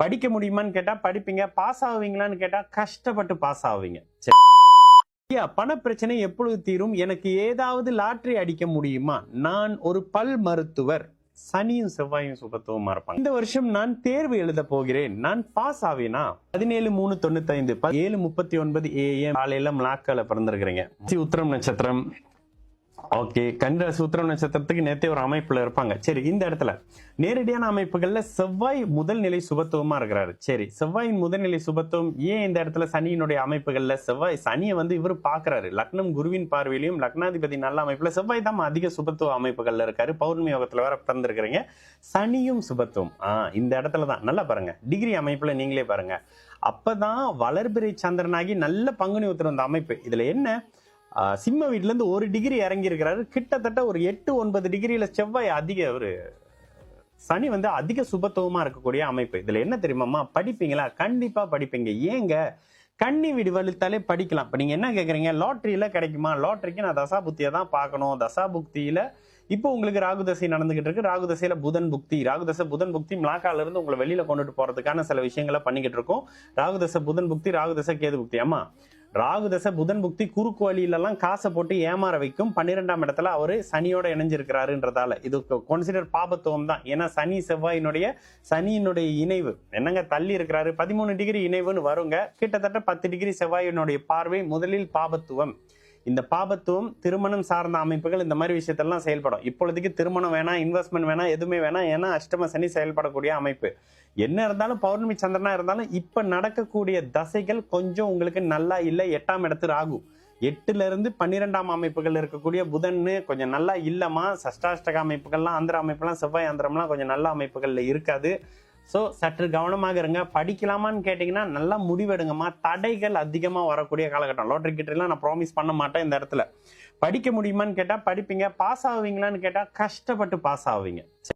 படிக்க முடியுமான்னு கேட்டா படிப்பீங்க, பாஸ் ஆவீங்களான்னு கேட்டா கஷ்டப்பட்டு பாஸ் ஆவீங்க. பண பிரச்சனை எப்பொழுது தீரும்? எனக்கு ஏதாவது லாட்டரி அடிக்க முடியுமா? நான் ஒரு பல் மருத்துவர். சனியும் செவ்வாயும் சுபத்துவமா இருப்பாங்க. இந்த வருஷம் நான் தேர்வு எழுத போகிறேன். நான் பாஸ் ஆவேனா? 17/3/95 7:39 AM காலையில மலாக்கால பிறந்திருக்கிறீங்க. உத்திரம் நட்சத்திரம். ஓகே, கன்னிராசி உத்திரம் நட்சத்திரத்துக்கு நேத்தே ஒரு அமைப்புல இருப்பாங்க. சரி, இந்த இடத்துல நேரடியான அமைப்புகள்ல செவ்வாய் முதல் நிலை சுபத்துவமா இருக்கிறாரு. சரி, செவ்வாயின் முதல்நிலை சுபத்துவம் ஏன் இந்த இடத்துல சனியினுடைய அமைப்புகள்ல சனியை இவரு பாக்குறாரு. லக்னம் குருவின் பார்வையிலையும் லக்னாதிபதி நல்ல அமைப்புல செவ்வாய் தான் அதிக சுபத்துவ அமைப்புகள்ல இருக்காரு. பௌர்ணமி யோகத்துல வேற பிறந்திருக்கிறீங்க. சனியும் சுபத்துவம். இந்த இடத்துலதான் நல்லா பாருங்க, டிகிரி அமைப்புல நீங்களே பாருங்க. அப்பதான் வளர்பிறை சந்திரனாகி நல்ல பங்குனி உத்திரம் அந்த அமைப்பு. இதுல என்ன, சிம்ம வீட்டுல இருந்து 1 டிகிரி இறங்கி இருக்கிறாரு. கிட்டத்தட்ட ஒரு 8-9 டிகிரியில செவ்வாய் சனி அதிக சுபத்துவமா இருக்கக்கூடிய அமைப்பு. இதுல என்ன தெரியுமாமா, படிப்பீங்களா? கண்டிப்பா படிப்பீங்க. ஏங்க, கன்னி வீடு வலுத்தாலே படிக்கலாம். இப்ப நீங்க என்ன கேக்குறீங்க, லாட்டரியில கிடைக்குமா? லாட்டரிக்கு நான் தசாபுக்தியை தான் பார்க்கணும். தசாபுக்தியில இப்போ உங்களுக்கு ராகுதசை நடந்துகிட்டு இருக்கு. ராகுதசையில புதன் புக்தி மிளாக்கால இருந்து உங்களை வெளியில கொண்டுட்டு போறதுக்கான சில விஷயங்களை பண்ணிக்கிட்டு இருக்கோம். ராகுதசை புதன் புக்தி, ராகுதசை கேது புக்தி. ஆமா, ராகுதசை புதன் புக்தி குறுக்கு வழியிலெல்லாம் காசை போட்டு ஏமாற வைக்கும். 12ஆம் இடத்துல அவரு சனியோட இணைஞ்சிருக்கிறாருன்றதால இது கன்சிடர் பாபத்துவம் தான். ஏன்னா சனியினுடைய இணைவு என்னங்க, தள்ளி இருக்கிறாரு. 13 டிகிரி இணைவுன்னு வருங்க. கிட்டத்தட்ட 10 டிகிரி செவ்வாயினுடைய பார்வை. முதலில் பாபத்துவம். இந்த பாபத்துவம் திருமணம் சார்ந்த அமைப்புகள் இந்த மாதிரி விஷயத்தெல்லாம் செயல்படும். இப்பொழுதுக்கு திருமணம் வேணாம், இன்வெஸ்ட்மெண்ட் வேணாம், எதுவுமே வேணாம். ஏன்னா அஷ்டம சனி செயல்படக்கூடிய அமைப்பு. என்ன இருந்தாலும் பௌர்ணமி சந்திரனா இருந்தாலும் இப்ப நடக்கக்கூடிய தசைகள் கொஞ்சம் உங்களுக்கு நல்லா இல்லை. 8ஆம் இடத்து ராகு, 8ல இருந்து 12ஆம் அமைப்புகள் இருக்கக்கூடிய புதன் கொஞ்சம் நல்லா இல்லமா. சஷ்டாஷ்டக அமைப்புகள்லாம் ஆந்திர அமைப்புலாம் செவ்வாய் ஆந்திரம்லாம் கொஞ்சம் நல்ல அமைப்புகள்ல இருக்காது. ஸோ சற்று கவனமாக இருங்க. படிக்கலாமான்னு கேட்டீங்கன்னா நல்லா முடிவெடுங்கம்மா. தடைகள் அதிகமா வரக்கூடிய காலகட்டம். லாட்டரி கிட்டலாம் நான் ப்ராமிஸ் பண்ண மாட்டேன். இந்த இடத்துல படிக்க முடியுமான்னு கேட்டா படிப்பீங்க, பாஸ் ஆவீங்களான்னு கேட்டா கஷ்டப்பட்டு பாஸ் ஆவீங்க.